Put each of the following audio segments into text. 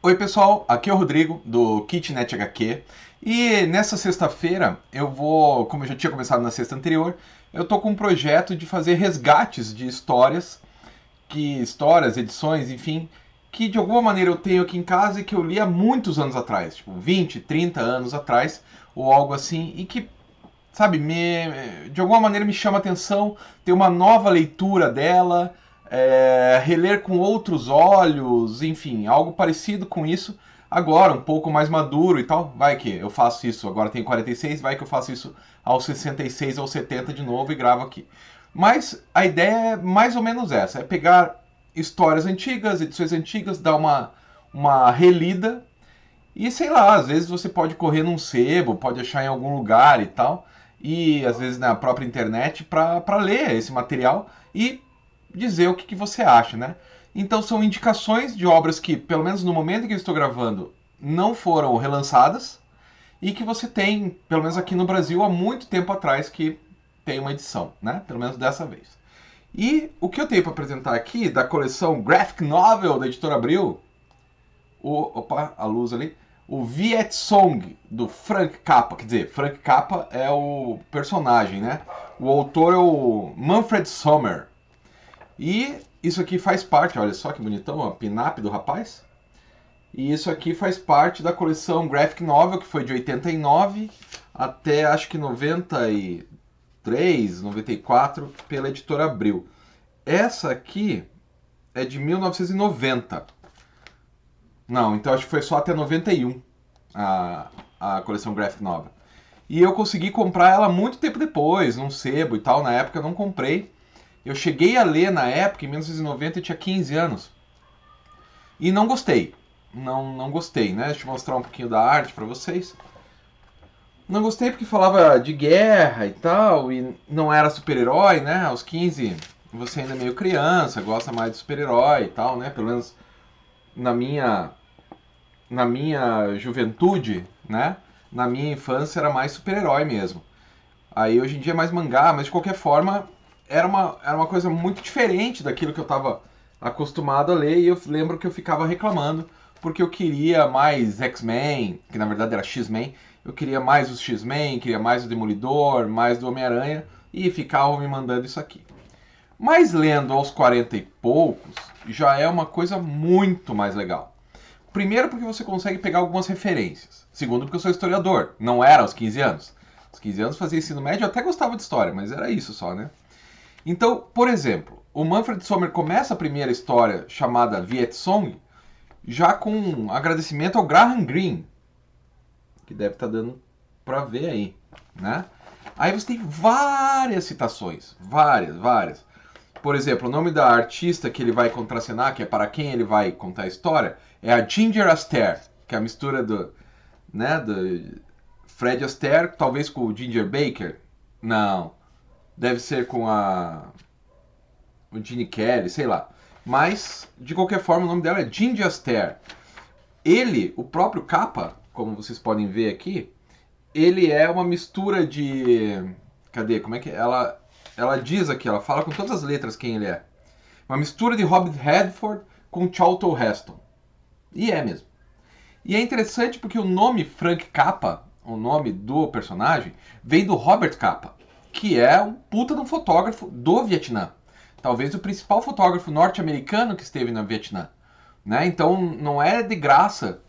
Oi pessoal, aqui é o Rodrigo do Kitnet HQ e nessa sexta-feira eu vou, como eu já tinha começado na sexta anterior, eu tô com um projeto de fazer resgates de histórias, edições, enfim, que de alguma maneira eu tenho aqui em casa e que eu li há muitos anos atrás, tipo 20, 30 anos atrás ou algo assim, e que, sabe, de alguma maneira me chama a atenção ter uma nova leitura dela, reler com outros olhos, enfim, algo parecido com isso. Agora, um pouco mais maduro e tal, vai que eu faço isso, agora tenho 46, vai que eu faço isso aos 66 ou 70 de novo e gravo aqui. Mas a ideia é mais ou menos essa, é pegar histórias antigas, edições antigas, dar uma relida e sei lá, às vezes você pode correr num sebo, pode achar em algum lugar e tal, e às vezes na própria internet para ler esse material e dizer o que você acha, né? Então são indicações de obras que, pelo menos no momento em que eu estou gravando, não foram relançadas e que você tem, pelo menos aqui no Brasil, há muito tempo atrás que tem uma edição, né? Pelo menos dessa vez. E o que eu tenho para apresentar aqui da coleção Graphic Novel da Editora Abril, opa, a luz ali, o Viet Song do Frank Capra, quer dizer, Frank Capra é o personagem, né? O autor é o Manfred Sommer. E isso aqui faz parte, olha só que bonitão, a pin-up do rapaz. E isso aqui faz parte da coleção Graphic Novel, que foi de 89 até acho que 93, 94, pela Editora Abril. Essa aqui é de 1990. Não, então acho que foi só até 91 a coleção Graphic Novel. E eu consegui comprar ela muito tempo depois, num sebo e tal. Na época eu não comprei. Eu cheguei a ler na época, em 1990, eu tinha 15 anos. E não gostei. Não gostei, né? Deixa eu mostrar um pouquinho da arte pra vocês. Não gostei porque falava de guerra e tal, e não era super-herói, né? Aos 15 você ainda é meio criança, gosta mais de super-herói e tal, né? Pelo menos na minha juventude, né? Na minha infância era mais super-herói mesmo. Aí hoje em dia é mais mangá, mas de qualquer forma era uma coisa muito diferente daquilo que eu estava acostumado a ler, e eu lembro que eu ficava reclamando porque eu queria mais X-Men, que na verdade era X-Men, eu queria mais os X-Men, queria mais o Demolidor, mais do Homem-Aranha, e ficavam me mandando isso aqui. Mas lendo aos 40 e poucos, já é uma coisa muito mais legal. Primeiro porque você consegue pegar algumas referências. Segundo porque eu sou historiador, não era aos 15 anos. Aos 15 anos fazia ensino médio, eu até gostava de história, mas era isso só, né? Então, por exemplo, o Manfred Sommer começa a primeira história chamada Viet Song já com um agradecimento ao Graham Greene, que deve estar dando para ver aí, né? Aí você tem várias citações, várias. Por exemplo, o nome da artista que ele vai contracenar, que é para quem ele vai contar a história, é a Ginger Astaire, que é a mistura do Fred Astaire, talvez com o Ginger Baker. Não, deve ser com o Gene Kelly, sei lá. Mas, de qualquer forma, o nome dela é Ginger Astaire. Ele, o próprio Kappa, como vocês podem ver aqui, ele é uma mistura de... Cadê? Como é que é? Ela diz aqui, ela fala com todas as letras quem ele é. Uma mistura de Robert Redford com Charlton Heston. E é mesmo. E é interessante porque o nome Frank Capra, o nome do personagem, vem do Robert Capa, que é um puta de um fotógrafo do Vietnã. Talvez o principal fotógrafo norte-americano que esteve no Vietnã. Né? Então não é de graça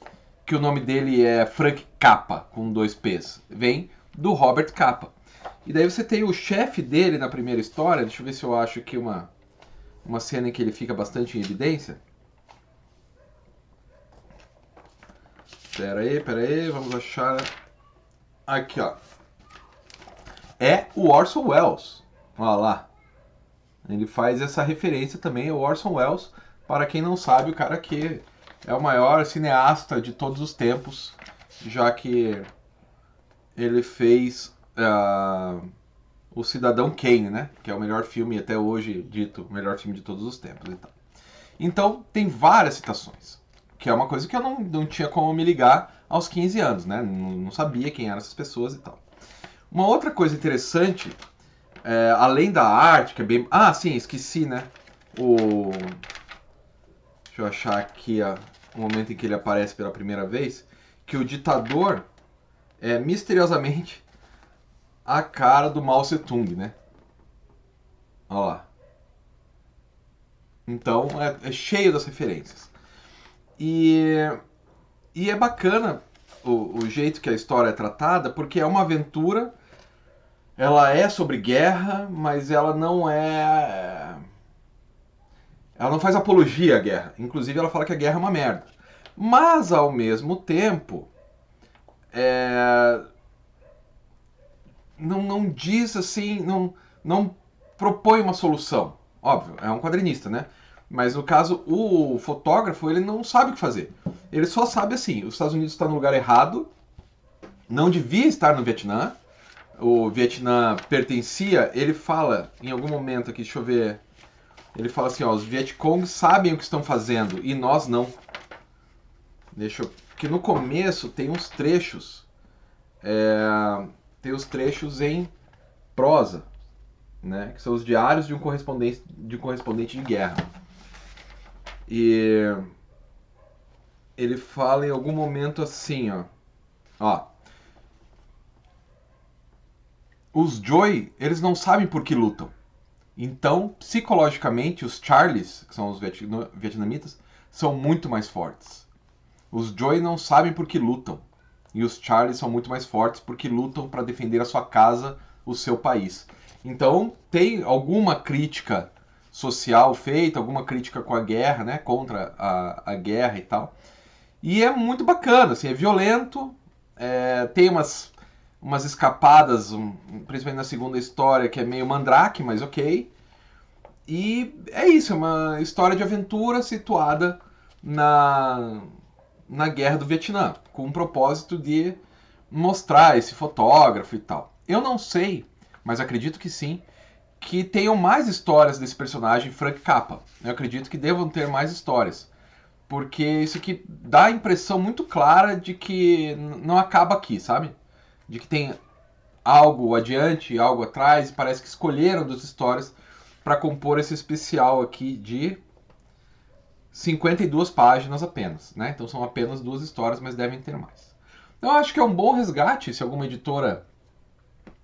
que o nome dele é Frank Capra, com 2 P's. Vem do Robert Capa. E daí você tem o chefe dele na primeira história. Deixa eu ver se eu acho aqui uma cena em que ele fica bastante em evidência. Pera aí, vamos achar. Aqui, ó. É o Orson Welles. Olha lá. Ele faz essa referência também ao Orson Welles. Para quem não sabe, o cara que é o maior cineasta de todos os tempos, já que ele fez o Cidadão Kane, né? Que é o melhor filme até hoje dito, o melhor filme de todos os tempos e tal. Então, tem várias citações, que é uma coisa que eu não tinha como me ligar aos 15 anos, né? Não sabia quem eram essas pessoas e tal. Uma outra coisa interessante, além da arte, que é bem... Ah, sim, esqueci, né? Deixa eu achar aqui o momento em que ele aparece pela primeira vez, que o ditador é misteriosamente a cara do Mao Tse-tung, né? Olha lá. Então é cheio das referências. E, e é bacana o jeito que a história é tratada, porque é uma aventura, ela é sobre guerra, mas ela não é. Ela não faz apologia à guerra. Inclusive, ela fala que a guerra é uma merda. Mas, ao mesmo tempo, não diz assim, não propõe uma solução. Óbvio, é um quadrinista, né? Mas no caso, o fotógrafo, ele não sabe o que fazer. Ele só sabe assim, os Estados Unidos está no lugar errado, não devia estar no Vietnã. O Vietnã pertencia, ele fala em algum momento aqui, deixa eu ver. Ele fala assim, ó, os Vietcongs sabem o que estão fazendo e nós não. Porque no começo tem uns trechos, tem os trechos em prosa, né? Que são os diários de um correspondente de guerra. E ele fala em algum momento assim, ó, os Joy, eles não sabem por que lutam. Então, psicologicamente, os Charlies, que são os vietnamitas, são muito mais fortes. Os Joy não sabem por que lutam. E os Charlies são muito mais fortes porque lutam para defender a sua casa, o seu país. Então, tem alguma crítica social feita, alguma crítica com a guerra, né? Contra a guerra e tal. E é muito bacana, assim, é violento, tem umas escapadas, principalmente na segunda história, que é meio mandrake, mas ok. E é isso, é uma história de aventura situada na Guerra do Vietnã, com o propósito de mostrar esse fotógrafo e tal. Eu não sei, mas acredito que sim, que tenham mais histórias desse personagem Frank Capra. Eu acredito que devam ter mais histórias. Porque isso aqui dá a impressão muito clara de que não acaba aqui, sabe? De que tem algo adiante, algo atrás, e parece que escolheram duas histórias para compor esse especial aqui de 52 páginas apenas, né? Então são apenas duas histórias, mas devem ter mais. Então eu acho que é um bom resgate, se alguma editora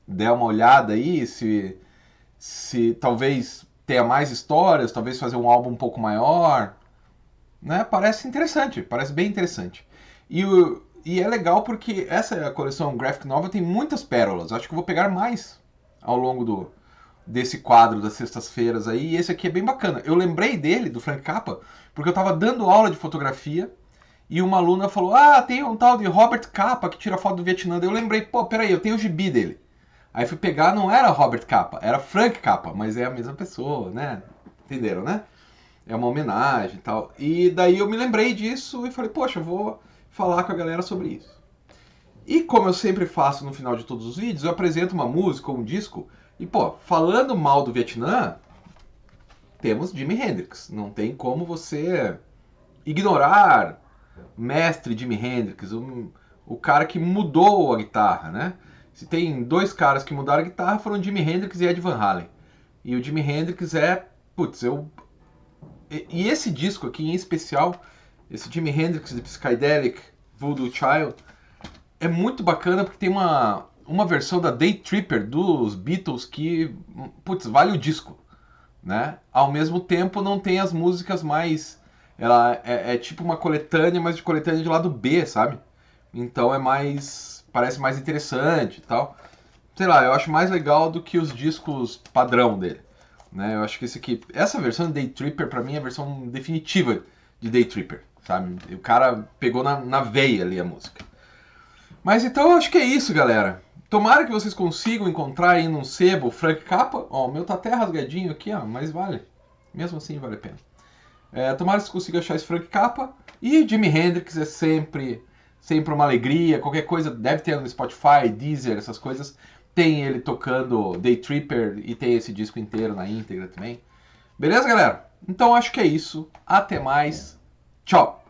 der uma olhada aí, se talvez tenha mais histórias, talvez fazer um álbum um pouco maior, né? Parece interessante, parece bem interessante. E é legal porque essa coleção Graphic Novel tem muitas pérolas. Acho que eu vou pegar mais ao longo desse quadro das sextas-feiras aí. E esse aqui é bem bacana. Eu lembrei dele, do Frank Capra, porque eu estava dando aula de fotografia e uma aluna falou: ah, tem um tal de Robert Capa que tira foto do Vietnã. Daí eu lembrei, pô, peraí, eu tenho o gibi dele. Aí fui pegar, não era Robert Capa, era Frank Capra, mas é a mesma pessoa, né? Entenderam, né? É uma homenagem e tal. E daí eu me lembrei disso e falei, poxa, eu vou falar com a galera sobre isso. E como eu sempre faço no final de todos os vídeos, eu apresento uma música ou um disco. E, pô, falando mal do Vietnã, temos Jimi Hendrix. Não tem como você ignorar mestre Jimi Hendrix, o cara que mudou a guitarra, né? Se tem dois caras que mudaram a guitarra, foram Jimi Hendrix e Ed Van Halen. E o Jimi Hendrix E esse disco aqui em especial, esse Jimi Hendrix de Psychedelic Voodoo Child, é muito bacana porque tem uma versão da Day Tripper dos Beatles que, vale o disco, né? Ao mesmo tempo não tem as músicas mais... Ela é tipo uma coletânea, mas de coletânea de lado B, sabe? Então parece mais interessante e tal. Sei lá, eu acho mais legal do que os discos padrão dele. Né? Eu acho que essa versão de Day Tripper, pra mim, é a versão definitiva de Day Tripper, sabe? O cara pegou na veia ali a música. Mas então eu acho que é isso, galera. Tomara que vocês consigam encontrar aí num sebo Frank Capra. Ó, o meu tá até rasgadinho aqui, ó, mas vale. Mesmo assim vale a pena. Tomara que vocês consigam achar esse Frank Capra. E Jimi Hendrix é sempre uma alegria. Qualquer coisa deve ter no Spotify, Deezer, essas coisas. Tem ele tocando Day Tripper e tem esse disco inteiro na íntegra também. Beleza, galera? Então acho que é isso. Até mais. Tchau!